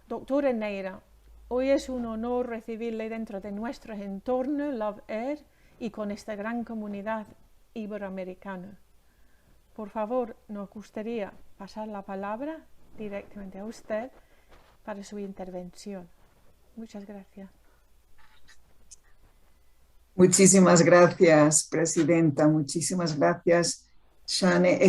Doctora Neira, hoy es un honor recibirle dentro de nuestro entorno Love Air y con esta gran comunidad iberoamericana. Por favor, nos gustaría pasar la palabra directamente a usted para su intervención. Muchas gracias. Muchísimas gracias, Presidenta. Muchísimas gracias, Shane.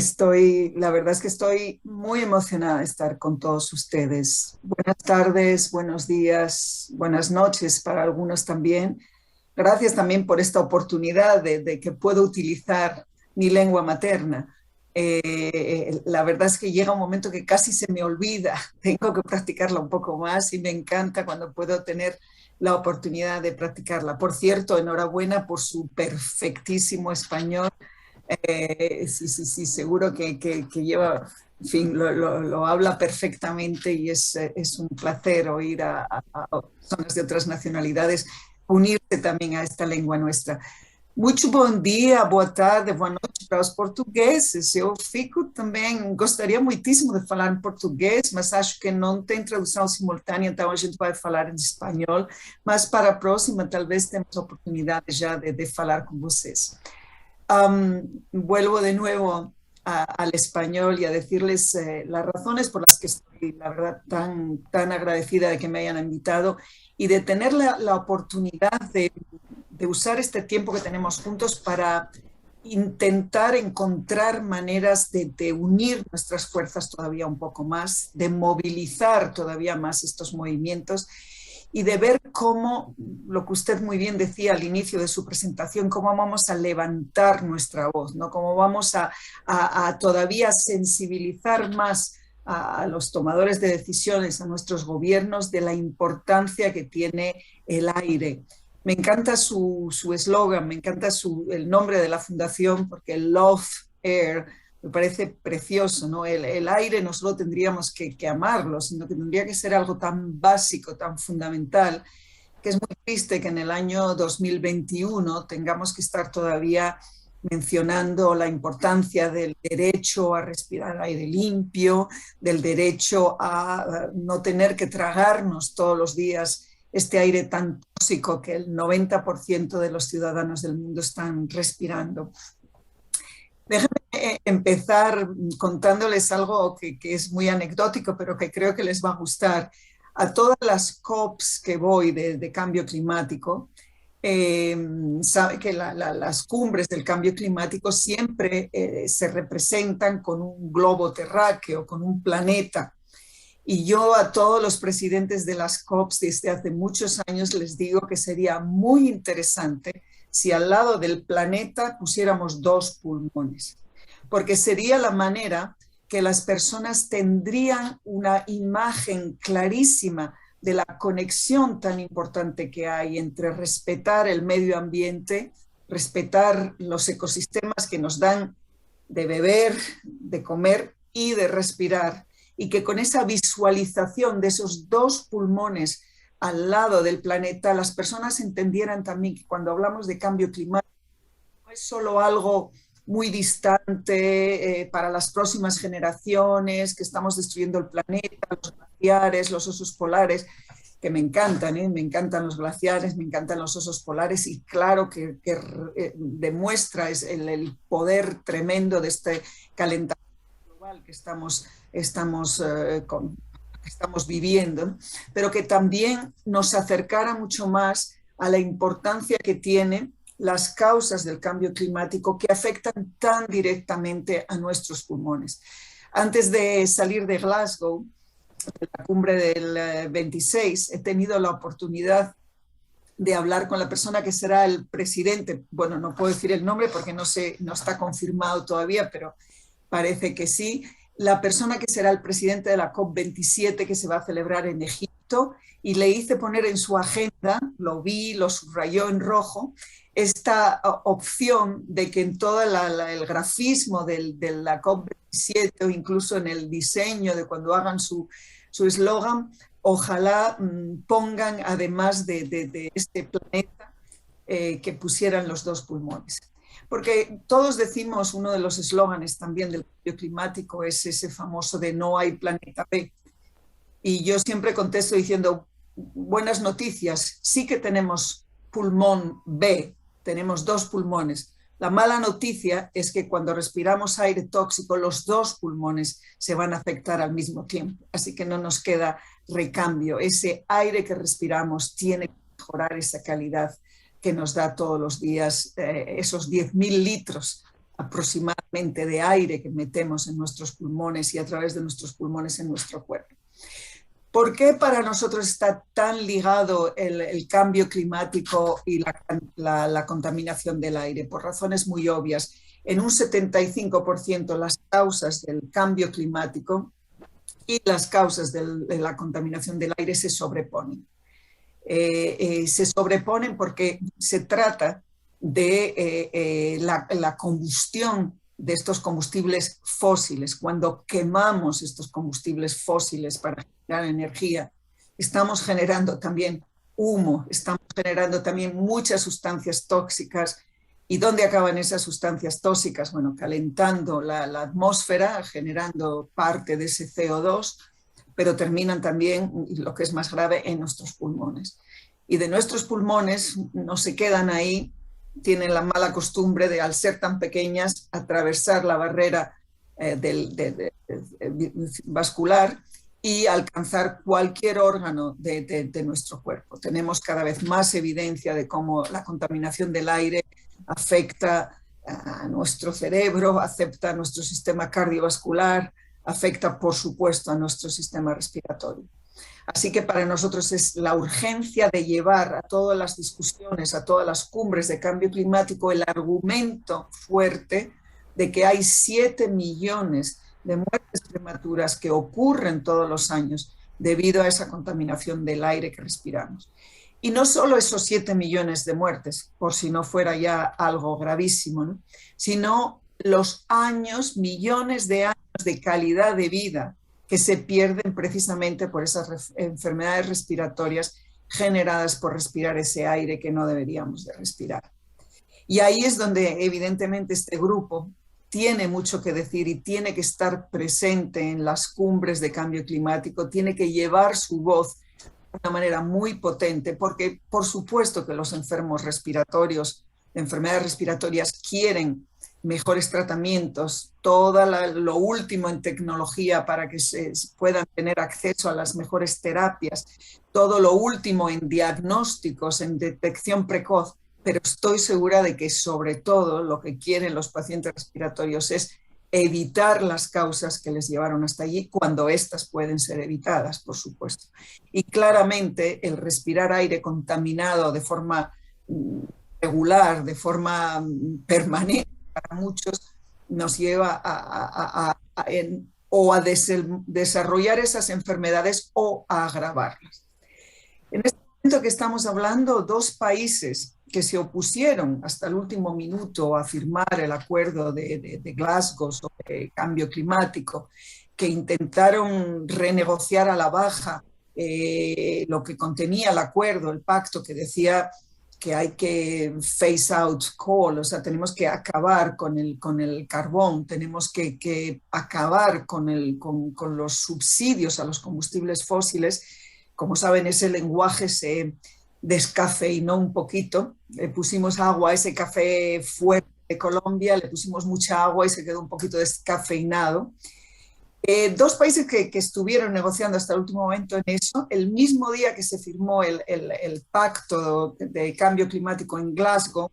La verdad es que estoy muy emocionada de estar con todos ustedes. Buenas tardes, buenos días, buenas noches para algunos también. Gracias también por esta oportunidad de que puedo utilizar mi lengua materna. La verdad es que llega un momento que casi se me olvida, tengo que practicarla un poco más y me encanta cuando puedo tener la oportunidad de practicarla. Por cierto, enhorabuena por su perfectísimo español. Sí, seguro que lleva, en fin, lo habla perfectamente y es un placer oír a personas de otras nacionalidades unirse también a esta lengua nuestra. Muito bom dia, boa tarde, boa noite para os portugueses. Eu fico também, gostaria muitíssimo de falar em português, mas acho que não tem tradução simultânea, então a gente vai falar em espanhol. Mas para a próxima, talvez temos a oportunidade já de falar com vocês. Vuelvo de nuevo al español y a decirles las razones por las que estoy, la verdad, tan agradecida de que me hayan invitado y de tener la oportunidad de usar este tiempo que tenemos juntos para intentar encontrar maneras de unir nuestras fuerzas todavía un poco más, de movilizar todavía más estos movimientos y de ver cómo, lo que usted muy bien decía al inicio de su presentación, cómo vamos a levantar nuestra voz, ¿no? Cómo vamos a todavía sensibilizar más a los tomadores de decisiones, a nuestros gobiernos, de la importancia que tiene el aire. Me encanta su eslogan, me encanta el nombre de la fundación, porque Love Air me parece precioso, ¿no? El aire no solo tendríamos que amarlo, sino que tendría que ser algo tan básico, tan fundamental, que es muy triste que en el año 2021 tengamos que estar todavía mencionando la importancia del derecho a respirar aire limpio, del derecho a no tener que tragarnos todos los días este aire tan tóxico que el 90% de los ciudadanos del mundo están respirando. Déjenme empezar contándoles algo que es muy anecdótico, pero que creo que les va a gustar. A todas las COPs que voy de cambio climático, sabe que las cumbres del cambio climático siempre se representan con un globo terráqueo, con un planeta. Y yo a todos los presidentes de las COPs desde hace muchos años les digo que sería muy interesante si al lado del planeta pusiéramos dos pulmones, porque sería la manera que las personas tendrían una imagen clarísima de la conexión tan importante que hay entre respetar el medio ambiente, respetar los ecosistemas que nos dan de beber, de comer y de respirar, y que con esa visualización de esos dos pulmones al lado del planeta, las personas entendieran también que cuando hablamos de cambio climático no es solo algo muy distante para las próximas generaciones, que estamos destruyendo el planeta, los glaciares, los osos polares, que me encantan los glaciares, me encantan los osos polares y claro que demuestra el poder tremendo de este calentamiento global que estamos viviendo, pero que también nos acercara mucho más a la importancia que tienen las causas del cambio climático que afectan tan directamente a nuestros pulmones. Antes de salir de Glasgow, de la cumbre del 26, he tenido la oportunidad de hablar con la persona que será el presidente. Bueno, no puedo decir el nombre porque no está confirmado todavía, pero parece que sí. La persona que será el presidente de la COP27 que se va a celebrar en Egipto, y le hice poner en su agenda, lo vi, lo subrayó en rojo, esta opción de que en todo el grafismo de la COP27 o incluso en el diseño de cuando hagan su eslogan, ojalá pongan, además de este planeta, que pusieran los dos pulmones. Porque todos decimos, uno de los eslóganes también del cambio climático es ese famoso de no hay planeta B. Y yo siempre contesto diciendo, buenas noticias, sí que tenemos pulmón B, tenemos 2 pulmones. La mala noticia es que cuando respiramos aire tóxico, los 2 pulmones se van a afectar al mismo tiempo. Así que no nos queda recambio. Ese aire que respiramos tiene que mejorar esa calidad que nos da todos los días, esos 10.000 litros aproximadamente de aire que metemos en nuestros pulmones y a través de nuestros pulmones en nuestro cuerpo. ¿Por qué para nosotros está tan ligado el cambio climático y la contaminación del aire? Por razones muy obvias. En un 75% las causas del cambio climático y las causas de la contaminación del aire se sobreponen. Se sobreponen porque se trata de la combustión de estos combustibles fósiles. Cuando quemamos estos combustibles fósiles para generar energía, estamos generando también humo, estamos generando también muchas sustancias tóxicas. ¿Y dónde acaban esas sustancias tóxicas? Bueno, calentando la atmósfera, generando parte de ese CO2, pero terminan también, lo que es más grave, en nuestros pulmones. Y de nuestros pulmones no se quedan ahí, tienen la mala costumbre de, al ser tan pequeñas, atravesar la barrera vascular y alcanzar cualquier órgano de nuestro cuerpo. Tenemos cada vez más evidencia de cómo la contaminación del aire afecta a nuestro cerebro, afecta a nuestro sistema cardiovascular, afecta, por supuesto, a nuestro sistema respiratorio. Así que para nosotros es la urgencia de llevar a todas las discusiones, a todas las cumbres de cambio climático, el argumento fuerte de que hay 7 millones de muertes prematuras que ocurren todos los años debido a esa contaminación del aire que respiramos. Y no solo esos 7 millones de muertes, por si no fuera ya algo gravísimo, ¿no?, sino los años, millones de años de calidad de vida que se pierden precisamente por esas enfermedades respiratorias generadas por respirar ese aire que no deberíamos de respirar. Y ahí es donde evidentemente este grupo tiene mucho que decir y tiene que estar presente en las cumbres de cambio climático, tiene que llevar su voz de una manera muy potente, porque por supuesto que los enfermos respiratorios, de enfermedades respiratorias, quieren mejores tratamientos, todo lo último en tecnología para que se puedan tener acceso a las mejores terapias, todo lo último en diagnósticos, en detección precoz, pero estoy segura de que sobre todo lo que quieren los pacientes respiratorios es evitar las causas que les llevaron hasta allí cuando éstas pueden ser evitadas, por supuesto. Y claramente el respirar aire contaminado de forma regular, de forma permanente, para muchos nos lleva a desarrollar esas enfermedades o a agravarlas. En este momento que estamos hablando, 2 países que se opusieron hasta el último minuto a firmar el acuerdo de Glasgow sobre cambio climático, que intentaron renegociar a la baja lo que contenía el acuerdo, el pacto que decía que hay que phase out coal, o sea, tenemos que acabar con el carbón, tenemos que acabar con los subsidios a los combustibles fósiles. Como saben, ese lenguaje se descafeinó un poquito, le pusimos agua a ese café fuerte de Colombia, le pusimos mucha agua y se quedó un poquito descafeinado. 2 países que estuvieron negociando hasta el último momento en eso, el mismo día que se firmó el pacto de cambio climático en Glasgow,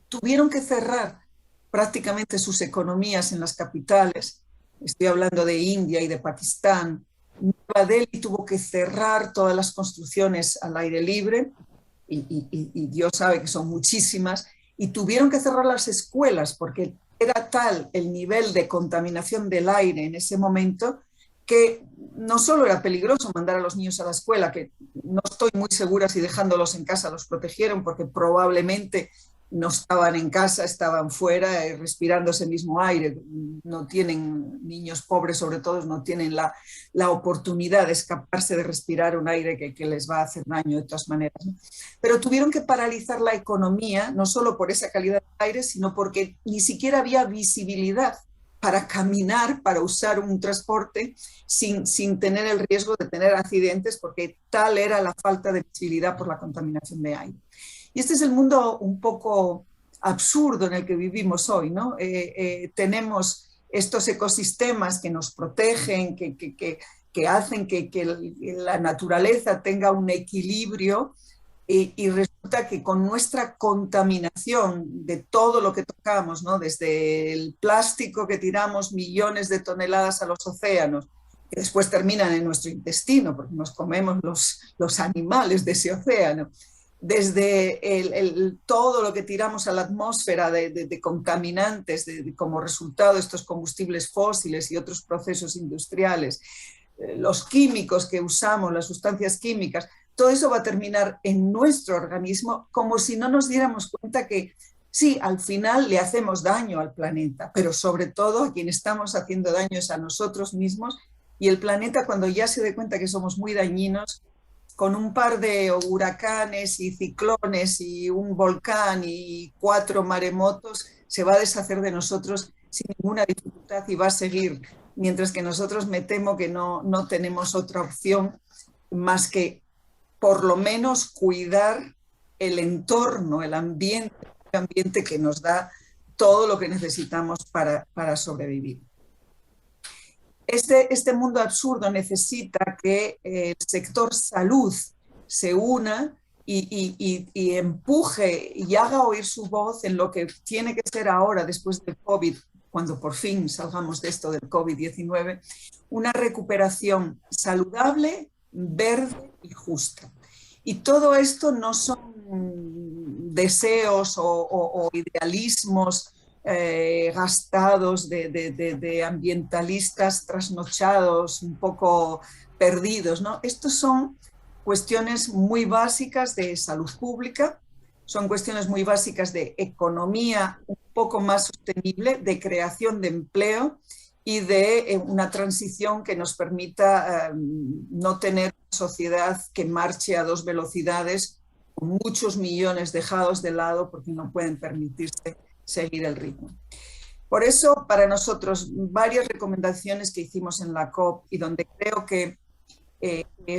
tuvieron que cerrar prácticamente sus economías en las capitales. Estoy hablando de India y de Pakistán. Nueva Delhi tuvo que cerrar todas las construcciones al aire libre, y Dios sabe que son muchísimas, y tuvieron que cerrar las escuelas porque era tal el nivel de contaminación del aire en ese momento que no solo era peligroso mandar a los niños a la escuela, que no estoy muy segura si dejándolos en casa los protegieron, porque probablemente no estaban en casa, estaban fuera respirando ese mismo aire. No tienen, niños pobres sobre todo, no tienen la oportunidad de escaparse de respirar un aire que les va a hacer daño de todas maneras, ¿no? Pero tuvieron que paralizar la economía, no solo por esa calidad de aire, sino porque ni siquiera había visibilidad para caminar, para usar un transporte sin tener el riesgo de tener accidentes, porque tal era la falta de visibilidad por la contaminación de aire. Y este es el mundo un poco absurdo en el que vivimos hoy, ¿no? Tenemos estos ecosistemas que nos protegen, que hacen que la naturaleza tenga un equilibrio, y resulta que con nuestra contaminación de todo lo que tocamos, ¿no? Desde el plástico que tiramos millones de toneladas a los océanos, que después terminan en nuestro intestino, porque nos comemos los animales de ese océano, desde todo lo que tiramos a la atmósfera de contaminantes como resultado de estos combustibles fósiles y otros procesos industriales, los químicos que usamos, las sustancias químicas, todo eso va a terminar en nuestro organismo, como si no nos diéramos cuenta que sí, al final le hacemos daño al planeta, pero sobre todo a quien estamos haciendo daño es a nosotros mismos, y el planeta, cuando ya se dé cuenta que somos muy dañinos, con un par de huracanes y ciclones y un volcán y 4 maremotos, se va a deshacer de nosotros sin ninguna dificultad y va a seguir, mientras que nosotros me temo que no tenemos otra opción más que por lo menos cuidar el entorno, el ambiente que nos da todo lo que necesitamos para sobrevivir. Este mundo absurdo necesita que el sector salud se una y empuje y haga oír su voz en lo que tiene que ser ahora, después del COVID, cuando por fin salgamos de esto del COVID-19, una recuperación saludable, verde y justa. Y todo esto no son deseos o idealismos gastados de ambientalistas trasnochados, un poco perdidos, ¿no? Estos son cuestiones muy básicas de salud pública, son cuestiones muy básicas de economía un poco más sostenible, de creación de empleo y de una transición que nos permita no tener una sociedad que marche a 2 velocidades, con muchos millones dejados de lado porque no pueden permitirse seguir el ritmo. Por eso, para nosotros, varias recomendaciones que hicimos en la COP y donde creo que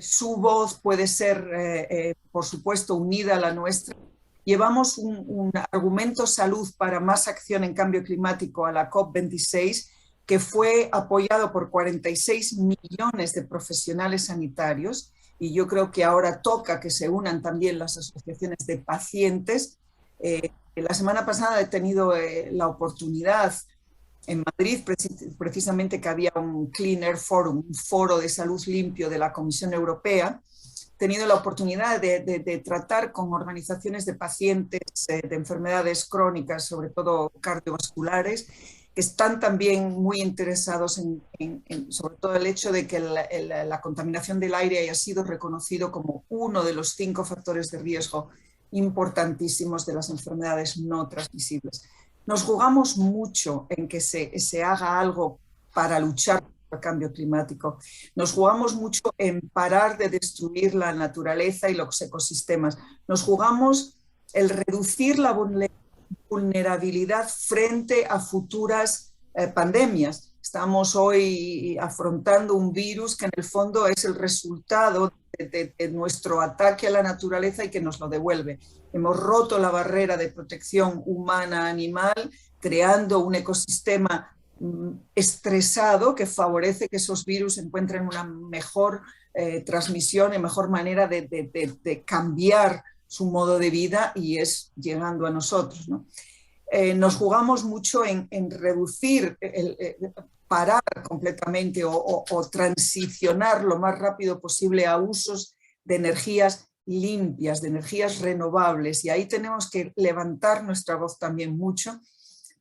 su voz puede ser, por supuesto, unida a la nuestra. Llevamos un argumento salud para más acción en cambio climático a la COP26, que fue apoyado por 46 millones de profesionales sanitarios, y yo creo que ahora toca que se unan también las asociaciones de pacientes. La semana pasada he tenido la oportunidad en Madrid, precisamente, que había un Clean Air Forum, un foro de salud limpio de la Comisión Europea. He tenido la oportunidad de tratar con organizaciones de pacientes de enfermedades crónicas, sobre todo cardiovasculares, que están también muy interesados sobre todo el hecho de que la contaminación del aire haya sido reconocido como uno de los 5 factores de riesgo importantísimos de las enfermedades no transmisibles. Nos jugamos mucho en que se haga algo para luchar contra el cambio climático. Nos jugamos mucho en parar de destruir la naturaleza y los ecosistemas. Nos jugamos el reducir la vulnerabilidad frente a futuras pandemias. Estamos hoy afrontando un virus que en el fondo es el resultado de nuestro ataque a la naturaleza y que nos lo devuelve. Hemos roto la barrera de protección humana-animal, creando un ecosistema estresado que favorece que esos virus encuentren una mejor transmisión y mejor manera de cambiar su modo de vida, y es llegando a nosotros, ¿no? Nos jugamos mucho en reducir, parar completamente o transicionar lo más rápido posible a usos de energías limpias, de energías renovables, y ahí tenemos que levantar nuestra voz también mucho,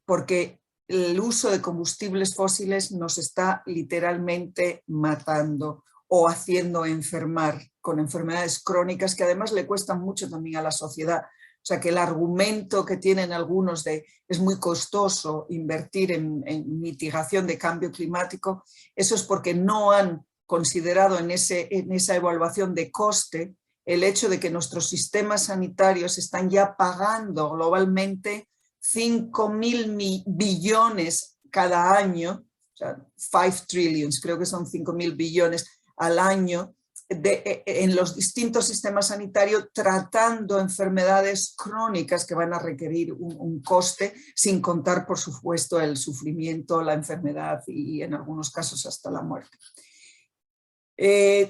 porque el uso de combustibles fósiles nos está literalmente matando o haciendo enfermar con enfermedades crónicas que además le cuestan mucho también a la sociedad. O sea que el argumento que tienen algunos de es muy costoso invertir en mitigación de cambio climático, eso es porque no han considerado en esa evaluación de coste el hecho de que nuestros sistemas sanitarios están ya pagando globalmente 5.000 billones cada año, o sea, 5 trillions, creo que son 5.000 billones al año, en los distintos sistemas sanitarios tratando enfermedades crónicas que van a requerir un coste, sin contar, por supuesto, el sufrimiento, la enfermedad y en algunos casos hasta la muerte.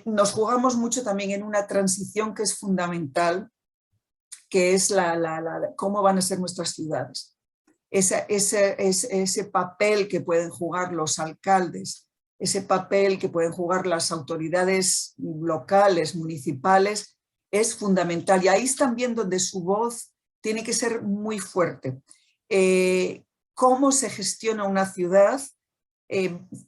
Nos jugamos mucho también en una transición que es fundamental, que es cómo van a ser nuestras ciudades. Ese papel que pueden jugar los alcaldes, ese papel que pueden jugar las autoridades locales, municipales, es fundamental. Y ahí es también donde su voz tiene que ser muy fuerte. Cómo se gestiona una ciudad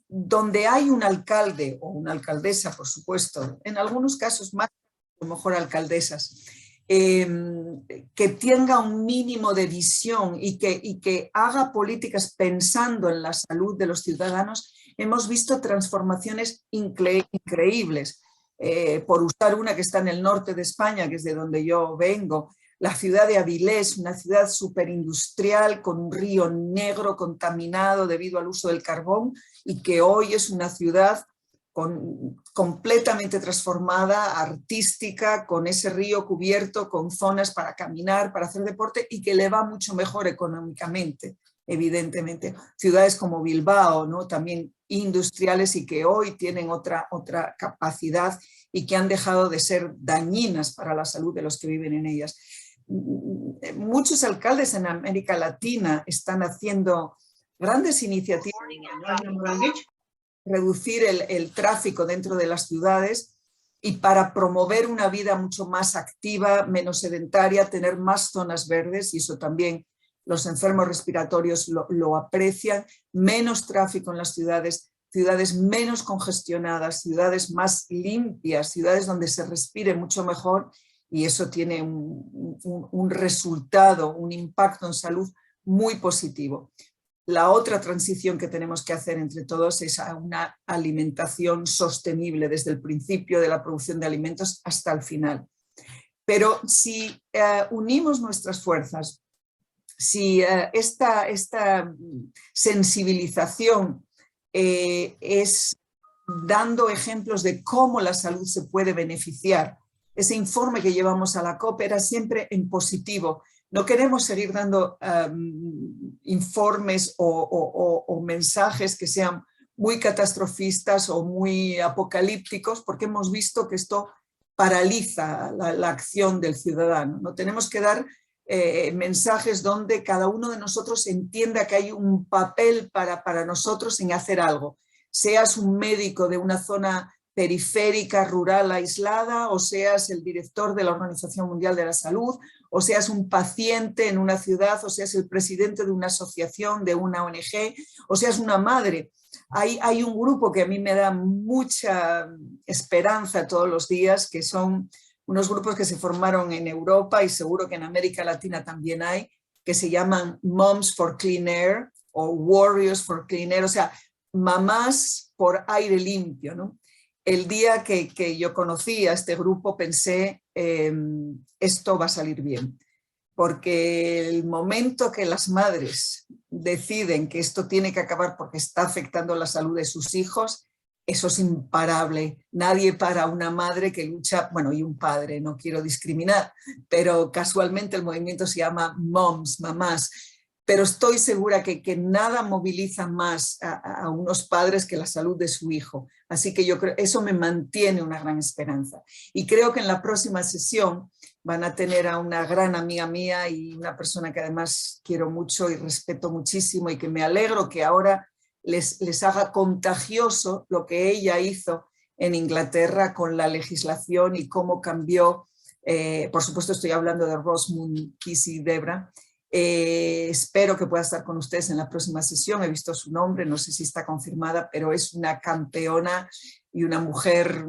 donde hay un alcalde o una alcaldesa, por supuesto, en algunos casos más, a lo mejor alcaldesas, que tenga un mínimo de visión y que haga políticas pensando en la salud de los ciudadanos. Hemos visto transformaciones increíbles. Por usar una que está en el norte de España, que es de donde yo vengo, la ciudad de Avilés, una ciudad superindustrial con un río negro contaminado debido al uso del carbón, y que hoy es una ciudad completamente transformada, artística, con ese río cubierto, con zonas para caminar, para hacer deporte, y que le va mucho mejor económicamente, evidentemente. Ciudades como Bilbao, ¿no? También industriales y que hoy tienen otra capacidad y que han dejado de ser dañinas para la salud de los que viven en ellas. Muchos alcaldes en América Latina están haciendo grandes iniciativas para reducir el tráfico dentro de las ciudades y para promover una vida mucho más activa, menos sedentaria, tener más zonas verdes, y eso también los enfermos respiratorios lo aprecian, menos tráfico en las ciudades, ciudades menos congestionadas, ciudades más limpias, ciudades donde se respire mucho mejor, y eso tiene un resultado, un impacto en salud muy positivo. La otra transición que tenemos que hacer entre todos es a una alimentación sostenible desde el principio de la producción de alimentos hasta el final. Pero si unimos nuestras fuerzas, si esta sensibilización es dando ejemplos de cómo la salud se puede beneficiar, ese informe que llevamos a la COP era siempre en positivo. No queremos seguir dando informes o mensajes que sean muy catastrofistas o muy apocalípticos, porque hemos visto que esto paraliza la acción del ciudadano. No tenemos que dar mensajes donde cada uno de nosotros entienda que hay un papel para nosotros en hacer algo. Seas un médico de una zona periférica, rural, aislada, o seas el director de la Organización Mundial de la Salud, o seas un paciente en una ciudad, o seas el presidente de una asociación, de una ONG, o seas una madre. Hay un grupo que a mí me da mucha esperanza todos los días, que son unos grupos que se formaron en Europa y seguro que en América Latina también hay, que se llaman Moms for Clean Air o Warriors for Clean Air, o sea, mamás por aire limpio, ¿no? El día que yo conocí a este grupo pensé, esto va a salir bien, porque el momento que las madres deciden que esto tiene que acabar porque está afectando la salud de sus hijos, eso es imparable. Nadie para una madre que lucha, bueno, y un padre, no quiero discriminar, pero casualmente el movimiento se llama Moms, mamás. Pero estoy segura que nada moviliza más a unos padres que la salud de su hijo. Así que yo creo eso me mantiene una gran esperanza. Y creo que en la próxima sesión van a tener a una gran amiga mía y una persona que además quiero mucho y respeto muchísimo, y que me alegro que ahora les haga contagioso lo que ella hizo en Inglaterra con la legislación y cómo cambió. Por supuesto estoy hablando de Rosamund Kissi-Debra. Espero que pueda estar con ustedes en la próxima sesión. He visto su nombre, no sé si está confirmada, pero es una campeona y una mujer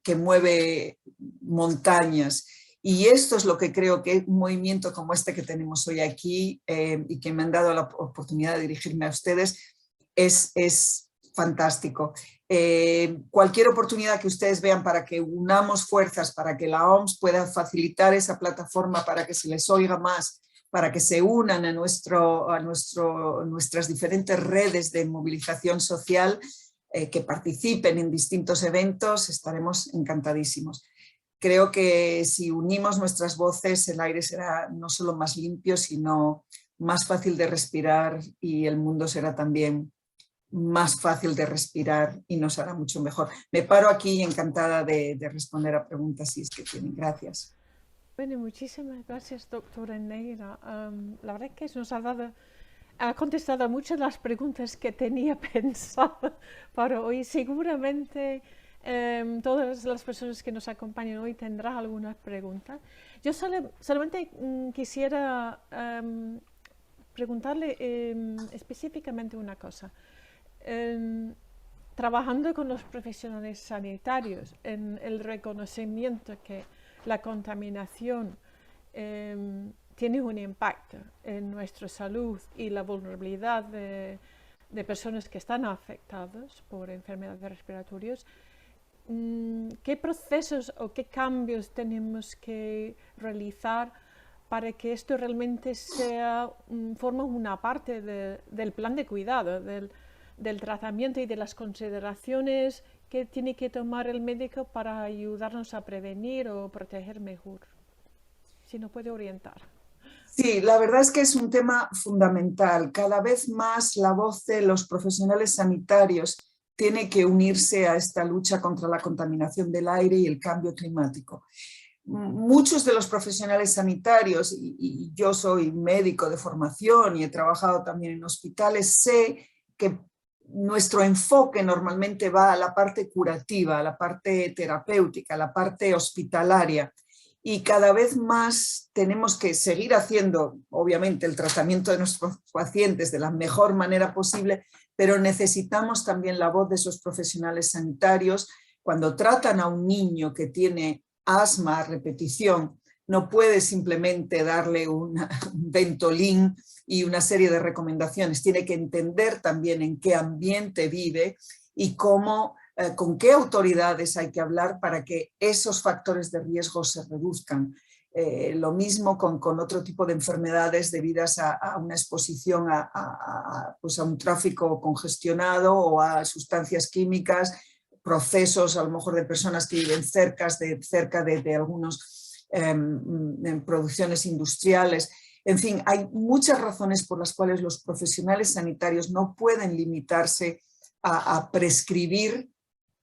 que mueve montañas. Y esto es lo que creo que un movimiento como este que tenemos hoy aquí y que me han dado la oportunidad de dirigirme a ustedes es fantástico. Cualquier oportunidad que ustedes vean para que unamos fuerzas, para que la OMS pueda facilitar esa plataforma, para que se les oiga más, para que se unan a nuestras diferentes redes de movilización social, que participen en distintos eventos, estaremos encantadísimos. Creo que si unimos nuestras voces, el aire será no solo más limpio, sino más fácil de respirar, y el mundo será también más fácil de respirar y nos hará mucho mejor. Me paro aquí, encantada de responder a preguntas si es que tienen. Gracias. Bueno, muchísimas gracias, doctora Neira. La verdad es que ha contestado a muchas de las preguntas que tenía pensado para hoy. Seguramente todas las personas que nos acompañan hoy tendrán algunas preguntas. Yo solamente quisiera preguntarle específicamente una cosa. Trabajando con los profesionales sanitarios en el reconocimiento que la contaminación tiene un impacto en nuestra salud y la vulnerabilidad de personas que están afectadas por enfermedades respiratorias, ¿qué procesos o qué cambios tenemos que realizar para que esto realmente forme una parte del plan de cuidado, del tratamiento y de las consideraciones que tiene que tomar el médico para ayudarnos a prevenir o proteger mejor? Si nos puede orientar. Sí, la verdad es que es un tema fundamental. Cada vez más la voz de los profesionales sanitarios tiene que unirse a esta lucha contra la contaminación del aire y el cambio climático. Muchos de los profesionales sanitarios, y yo soy médico de formación y he trabajado también en hospitales, sé que nuestro enfoque normalmente va a la parte curativa, a la parte terapéutica, a la parte hospitalaria, y cada vez más tenemos que seguir haciendo, obviamente, el tratamiento de nuestros pacientes de la mejor manera posible, pero necesitamos también la voz de esos profesionales sanitarios. Cuando tratan a un niño que tiene asma a repetición, no puede simplemente darle un Ventolin y una serie de recomendaciones, tiene que entender también en qué ambiente vive y cómo, con qué autoridades hay que hablar para que esos factores de riesgo se reduzcan. Lo mismo con otro tipo de enfermedades debidas a una exposición pues a un tráfico congestionado o a sustancias químicas, procesos a lo mejor de personas que viven cerca de algunos producciones industriales. En fin, hay muchas razones por las cuales los profesionales sanitarios no pueden limitarse a prescribir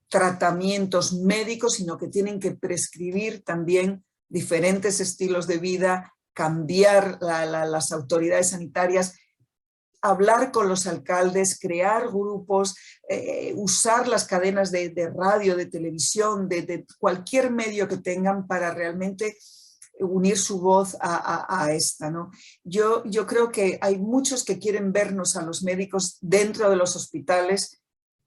tratamientos médicos, sino que tienen que prescribir también diferentes estilos de vida, cambiar las autoridades sanitarias, hablar con los alcaldes, crear grupos, usar las cadenas de radio, de televisión, de cualquier medio que tengan para realmente unir su voz a esta, ¿no? Yo creo que hay muchos que quieren vernos a los médicos dentro de los hospitales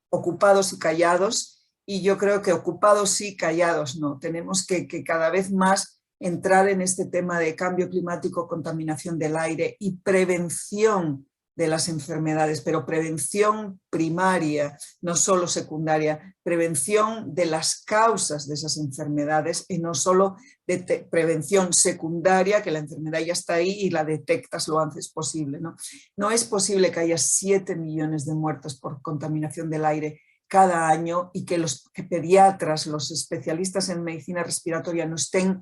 ocupados y callados, y yo creo que ocupados sí, callados no. Tenemos que cada vez más entrar en este tema de cambio climático, contaminación del aire y prevención de las enfermedades, pero prevención primaria, no solo secundaria, prevención de las causas de esas enfermedades y no solo de prevención secundaria, que la enfermedad ya está ahí y la detectas lo antes posible, ¿no? No es posible que haya 7 millones de muertos por contaminación del aire cada año y que los pediatras, los especialistas en medicina respiratoria no estén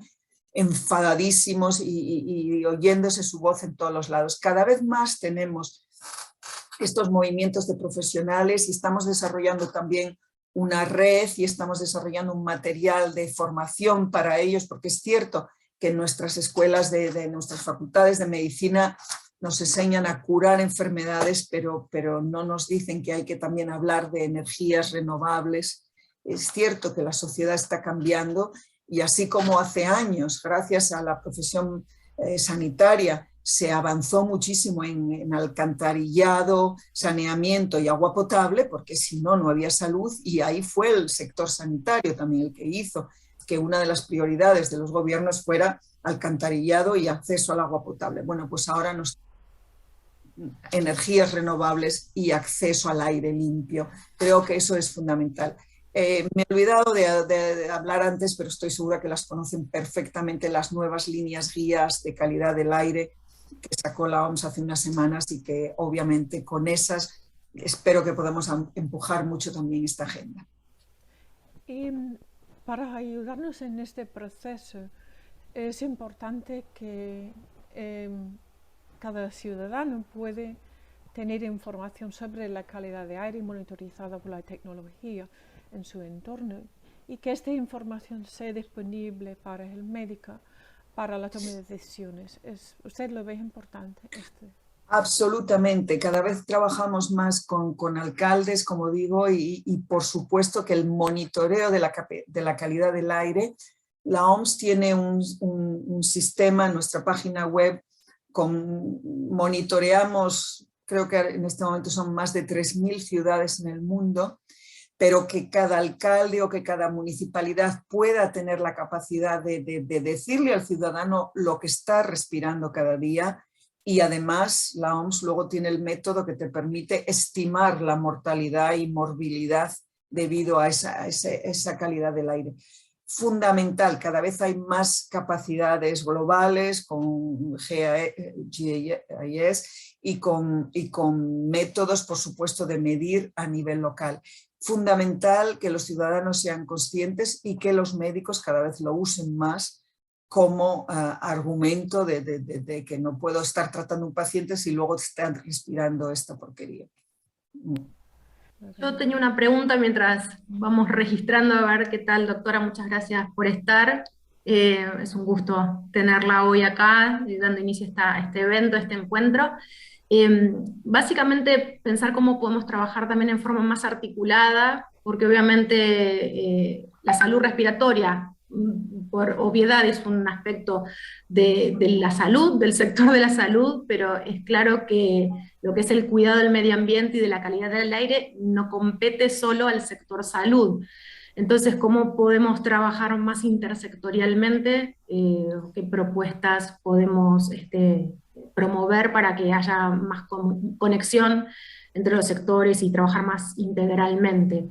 enfadadísimos y oyéndose su voz en todos los lados. Cada vez más tenemos estos movimientos de profesionales y estamos desarrollando también una red y estamos desarrollando un material de formación para ellos, porque es cierto que en nuestras escuelas de nuestras facultades de medicina nos enseñan a curar enfermedades, pero no nos dicen que hay que también hablar de energías renovables. Es cierto que la sociedad está cambiando y así como hace años, gracias a la profesión sanitaria, se avanzó muchísimo en alcantarillado, saneamiento y agua potable, porque si no, no había salud, y ahí fue el sector sanitario también el que hizo que una de las prioridades de los gobiernos fuera alcantarillado y acceso al agua potable. Bueno, pues ahora energías renovables y acceso al aire limpio. Creo que eso es fundamental. Me he olvidado de hablar antes, pero estoy segura que las conocen perfectamente, las nuevas líneas guías de calidad del aire que sacó la OMS hace unas semanas y que obviamente con esas espero que podamos empujar mucho también esta agenda. Y para ayudarnos en este proceso es importante que cada ciudadano puede tener información sobre la calidad de aire monitorizada por la tecnología en su entorno y que esta información sea disponible para el médico para la toma de decisiones. ¿Usted lo ve importante? Absolutamente, cada vez trabajamos más con alcaldes, como digo, y por supuesto que el monitoreo de la calidad del aire, la OMS tiene un sistema en nuestra página web, monitoreamos, creo que en este momento son más de 3.000 ciudades en el mundo, pero que cada alcalde o que cada municipalidad pueda tener la capacidad de decirle al ciudadano lo que está respirando cada día. Y además la OMS luego tiene el método que te permite estimar la mortalidad y morbilidad debido a esa calidad del aire. Fundamental, cada vez hay más capacidades globales con GIS y con métodos, por supuesto, de medir a nivel local. Fundamental que los ciudadanos sean conscientes y que los médicos cada vez lo usen más como argumento de que no puedo estar tratando a un paciente si luego están respirando esta porquería. Yo tenía una pregunta mientras vamos registrando, a ver qué tal, doctora, muchas gracias por estar. Es un gusto tenerla hoy acá, dando inicio a este evento, a este encuentro. Básicamente pensar cómo podemos trabajar también en forma más articulada, porque obviamente la salud respiratoria, por obviedad, es un aspecto de la salud, del sector de la salud, pero es claro que lo que es el cuidado del medio ambiente y de la calidad del aire no compete solo al sector salud. Entonces, ¿cómo podemos trabajar más intersectorialmente? ¿Qué propuestas podemos promover para que haya más conexión entre los sectores y trabajar más integralmente?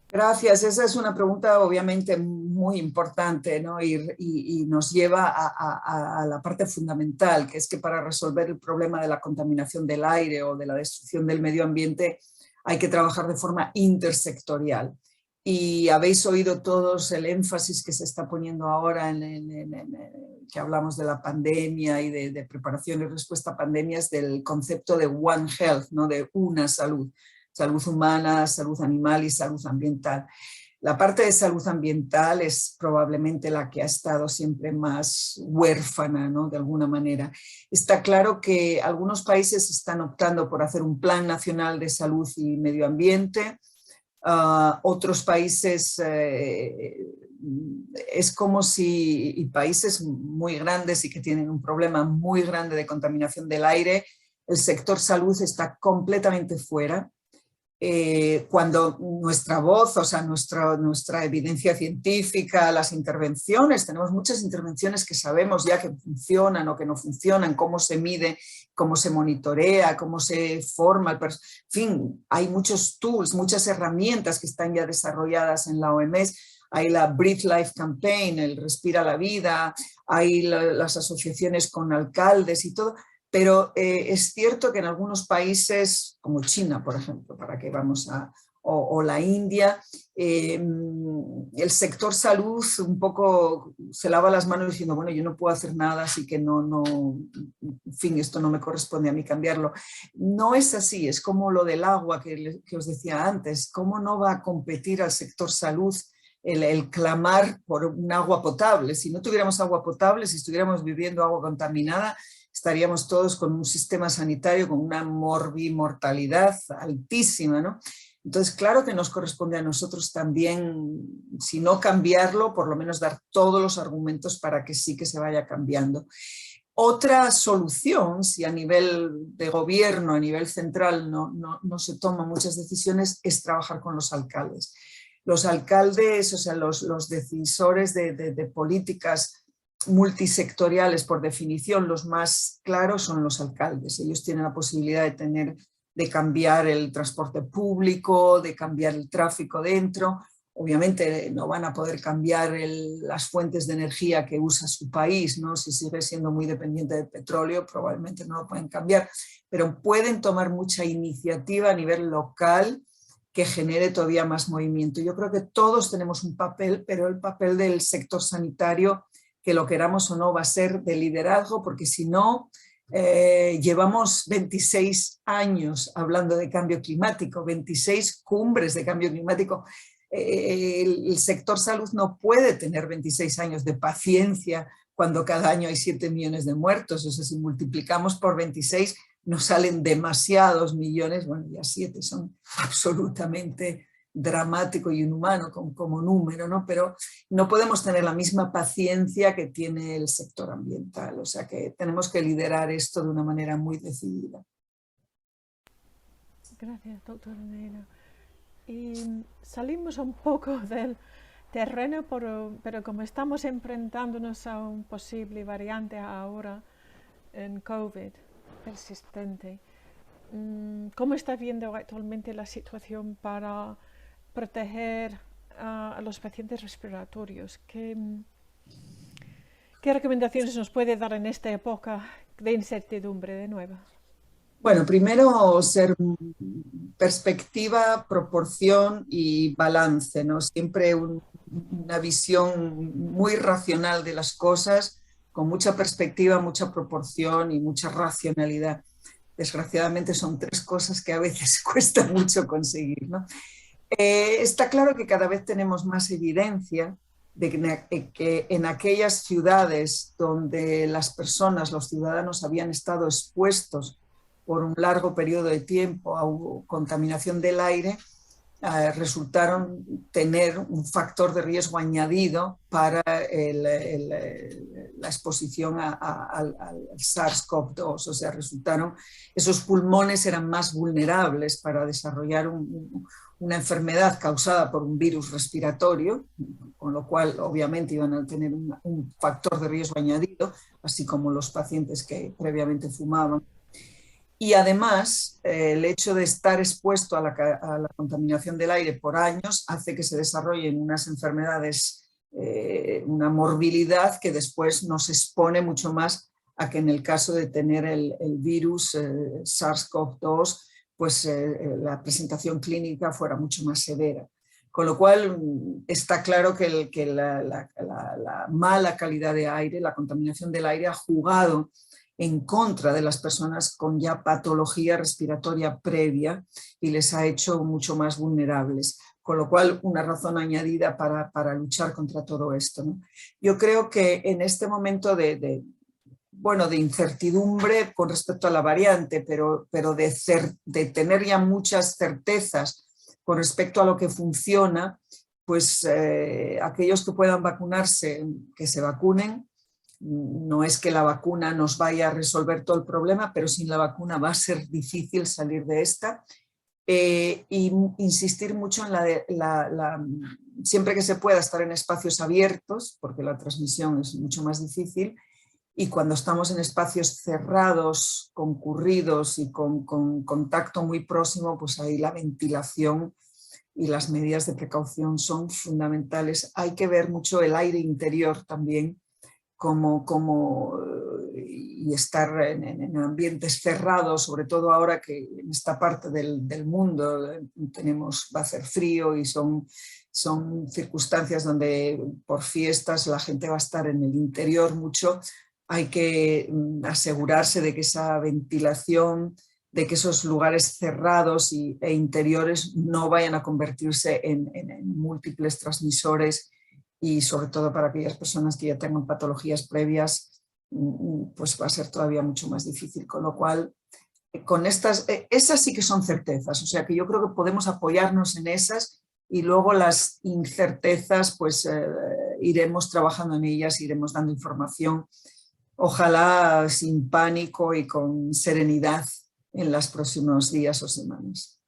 Gracias, esa es una pregunta obviamente muy importante, ¿no? Y nos lleva a la parte fundamental, que es que para resolver el problema de la contaminación del aire o de la destrucción del medio ambiente hay que trabajar de forma intersectorial. Y habéis oído todos el énfasis que se está poniendo ahora que hablamos de la pandemia y de preparación y respuesta a pandemias, del concepto de One Health, ¿no? De una salud. Salud humana, salud animal y salud ambiental. La parte de salud ambiental es probablemente la que ha estado siempre más huérfana, ¿no? De alguna manera. Está claro que algunos países están optando por hacer un plan nacional de salud y medio ambiente. Otros países es como si, y países muy grandes y que tienen un problema muy grande de contaminación del aire, el sector salud está completamente fuera. Cuando nuestra voz, o sea, nuestra evidencia científica, las intervenciones, tenemos muchas intervenciones que sabemos ya que funcionan o que no funcionan, cómo se mide, cómo se monitorea, cómo se forma, en fin, hay muchos tools, muchas herramientas que están ya desarrolladas en la OMS. Hay la Breathe Life Campaign, el Respira la Vida, hay las asociaciones con alcaldes y todo. Pero es cierto que en algunos países, como China, por ejemplo, para que vamos o la India, el sector salud un poco se lava las manos diciendo, bueno, yo no puedo hacer nada, así que en fin, esto no me corresponde a mí cambiarlo. No es así, es como lo del agua que os decía antes, ¿cómo no va a competir al sector salud el clamar por un agua potable? Si no tuviéramos agua potable, si estuviéramos viviendo agua contaminada, estaríamos todos con un sistema sanitario con una mortalidad altísima, ¿no? Entonces, claro que nos corresponde a nosotros también, si no cambiarlo, por lo menos dar todos los argumentos para que sí que se vaya cambiando. Otra solución, si a nivel de gobierno, a nivel central, no se toman muchas decisiones, es trabajar con los alcaldes. Los alcaldes, o sea, los decisores de políticas multisectoriales, por definición, los más claros son los alcaldes. Ellos tienen la posibilidad de cambiar el transporte público, de cambiar el tráfico dentro, obviamente no van a poder cambiar las fuentes de energía que usa su país, ¿no? Si sigue siendo muy dependiente del petróleo, probablemente no lo pueden cambiar, pero pueden tomar mucha iniciativa a nivel local que genere todavía más movimiento. Yo creo que todos tenemos un papel, pero el papel del sector sanitario, que lo queramos o no, va a ser de liderazgo, porque si no, llevamos 26 años hablando de cambio climático, 26 cumbres de cambio climático. El sector salud no puede tener 26 años de paciencia cuando cada año hay 7 millones de muertos. O sea, si multiplicamos por 26 nos salen demasiados millones, bueno, ya 7 son absolutamente dramático y inhumano como número, ¿no? Pero no podemos tener la misma paciencia que tiene el sector ambiental, o sea que tenemos que liderar esto de una manera muy decidida. Gracias, doctora Neira. Y salimos un poco del terreno, pero como estamos enfrentándonos a un posible variante ahora en COVID persistente, ¿cómo está viendo actualmente la situación para proteger a los pacientes respiratorios? ¿Qué recomendaciones nos puede dar en esta época de incertidumbre de nuevo? Bueno, primero ser perspectiva, proporción y balance, ¿no? Siempre una visión muy racional de las cosas, con mucha perspectiva, mucha proporción y mucha racionalidad. Desgraciadamente son 3 cosas que a veces cuesta mucho conseguir, ¿no? Está claro que cada vez tenemos más evidencia de que en aquellas ciudades donde las personas, los ciudadanos habían estado expuestos por un largo periodo de tiempo a contaminación del aire, resultaron tener un factor de riesgo añadido para la exposición al SARS-CoV-2. O sea, esos pulmones eran más vulnerables para desarrollar una enfermedad causada por un virus respiratorio, con lo cual obviamente iban a tener un factor de riesgo añadido, así como los pacientes que previamente fumaban. Y además, el hecho de estar expuesto a la contaminación del aire por años hace que se desarrollen unas enfermedades, una morbilidad que después nos expone mucho más a que en el caso de tener el virus SARS-CoV-2, pues la presentación clínica fuera mucho más severa. Con lo cual está claro que la mala calidad de aire, la contaminación del aire ha jugado en contra de las personas con ya patología respiratoria previa y les ha hecho mucho más vulnerables. Con lo cual, una razón añadida para luchar contra todo esto, ¿no? Yo creo que en este momento de incertidumbre con respecto a la variante, pero de tener ya muchas certezas con respecto a lo que funciona, pues aquellos que puedan vacunarse, que se vacunen. No es que la vacuna nos vaya a resolver todo el problema, pero sin la vacuna va a ser difícil salir de esta. Y insistir mucho en siempre que se pueda estar en espacios abiertos, porque la transmisión es mucho más difícil, y cuando estamos en espacios cerrados, concurridos y con contacto muy próximo, pues ahí la ventilación y las medidas de precaución son fundamentales. Hay que ver mucho el aire interior también, y estar en ambientes cerrados, sobre todo ahora que en esta parte del mundo va a hacer frío y son circunstancias donde por fiestas la gente va a estar en el interior mucho. Hay que asegurarse de que esa ventilación, de que esos lugares cerrados e interiores no vayan a convertirse en múltiples transmisores, y sobre todo para aquellas personas que ya tengan patologías previas, pues va a ser todavía mucho más difícil. Con lo cual, con esas sí que son certezas, o sea que yo creo que podemos apoyarnos en esas, y luego las incertezas pues iremos trabajando en ellas, iremos dando información, ojalá sin pánico y con serenidad en los próximos días o semanas.